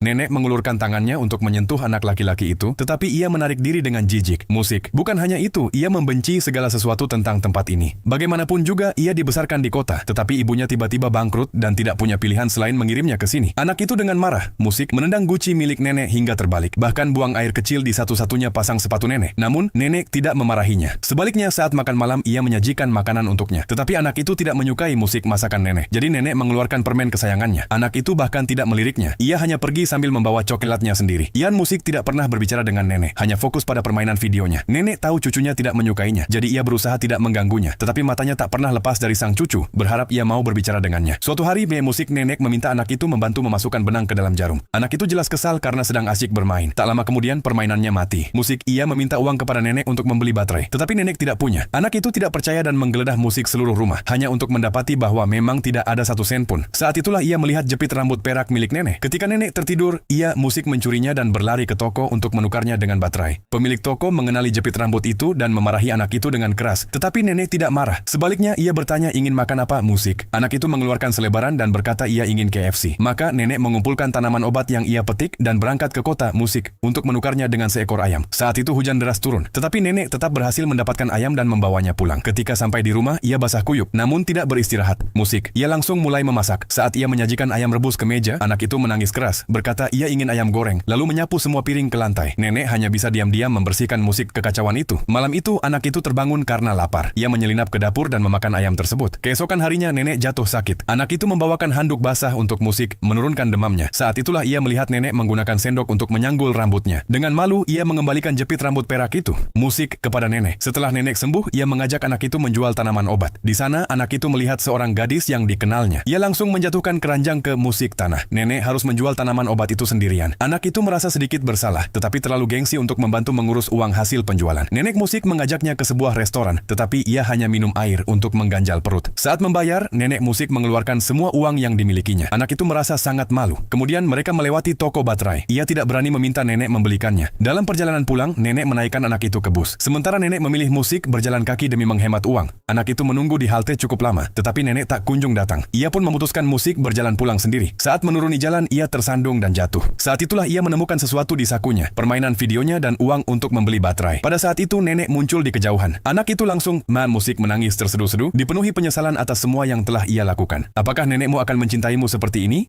Nenek mengulurkan tangannya untuk menyentuh anak laki-laki itu, tetapi ia menarik diri dengan jijik. Musik. Bukan hanya itu, ia membenci segala sesuatu tentang tempat ini. Bagaimanapun juga, ia dibesarkan di kota, tetapi ibunya tiba-tiba bangkrut dan tidak punya pilihan selain mengirimnya ke sini. Anak itu dengan marah, Musik menendang guci milik nenek hingga terbalik. Bahkan buang air kecil di satu-satunya pasang sepatu nenek. Namun, nenek tidak memarahinya. Sebaliknya, saat makan malam, ia menyajikan makanan untuknya. Tetapi anak itu tidak menyukai musik masakan nenek. Jadi nenek mengeluarkan permen kesayangannya. Anak itu bahkan tidak meliriknya. Ia hanya pergi sambil membawa coklatnya sendiri. Ian Musik tidak pernah berbicara dengan nenek, hanya fokus pada permainan videonya. Nenek tahu cucunya tidak menyukainya, jadi ia berusaha tidak mengganggunya. Tetapi matanya tak pernah lepas dari sang cucu, berharap ia mau berbicara dengannya. Suatu hari, Musik nenek meminta anak itu membantu memasukkan benang ke dalam jarum. Anak itu jelas kesal karena sedang asyik bermain. Tak lama kemudian, permainannya mati. Musik, ia meminta uang kepada nenek untuk membeli baterai. Tetapi nenek tidak punya. Anak itu tidak percaya dan menggeledah Musik seluruh rumah, hanya untuk mendapati bahwa memang tidak ada satu sen pun. Saat itulah ia melihat jepit rambut perak milik nenek. Ketika nenek tertidur, ia Musik mencurinya dan berlari ke toko untuk menukarnya dengan baterai. Pemilik toko mengenali jepit rambut itu dan memarahi anak itu dengan keras. Tetapi nenek tidak marah. Sebaliknya, ia bertanya ingin makan apa Musik. Anak itu mengeluarkan selebaran dan berkata ia ingin KFC. Maka nenek mengumpulkan tanaman obat yang ia petik dan berangkat ke kota Musik untuk menukarnya dengan seekor ayam. Saat itu hujan deras turun, tetapi nenek tetap berhasil mendapatkan ayam dan membawanya pulang. Ketika sampai di rumah, ia basah kuyup, namun tidak beristirahat. Musik, ia langsung mulai memasak. Saat ia menyajikan ayam rebus ke meja, anak itu menangis keras, berkata ia ingin ayam goreng, lalu menyapu semua piring ke lantai. Nenek hanya bisa diam-diam membersihkan Musik kekacauan itu. Malam itu, anak itu terbangun karena lapar. Ia menyelinap ke dapur dan memakan ayam tersebut. Keesokan harinya, nenek jatuh sakit. Anak itu membawakan handuk basah untuk Musik menurunkan demamnya. Saat itulah ia melihat nenek menggunakan sendok untuk menyanggul rambutnya. Dengan malu, ia mengembalikan jepit rambut perak itu, Musik, kepada nenek. Setelah nenek sembuh, ia mengajak anak itu menjual tanaman obat. Di sana, anak itu melihat seorang gadis yang dikenalnya. Ia langsung menjatuhkan keranjang ke Musik tanah. Nenek harus menjual tanaman obat itu sendirian. Anak itu merasa sedikit bersalah, tetapi terlalu gengsi untuk membantu mengurus uang hasil penjualan. Nenek Musik mengajaknya ke sebuah restoran, tetapi ia hanya minum air untuk mengganjal perut. Saat membayar, nenek Musik mengeluarkan semua uang yang dimilikinya. Anak itu merasa sangat malu. Kemudian mereka melewati toko baterai. Ia tidak berani meminta nenek membelikannya. Dalam perjalanan pulang, nenek menaikkan anak itu ke bus. Sementara nenek memilih Musik berjalan kaki demi menghemat uang. Anak itu menunggu di halte cukup lama, tetapi nenek tak kunjung datang. Ia pun memutuskan Musik berjalan pulang sendiri. Saat menuruni jalan, ia tersandung dan jatuh. Saat itulah ia menemukan sesuatu di sakunya, permainan videonya dan uang untuk membeli baterai. Pada saat itu nenek muncul di kejauhan. Anak itu langsung, Musik menangis terseduh-seduh, dipenuhi penyesalan atas semua yang telah ia lakukan. Apakah nenekmu akan mencintaimu seperti ini?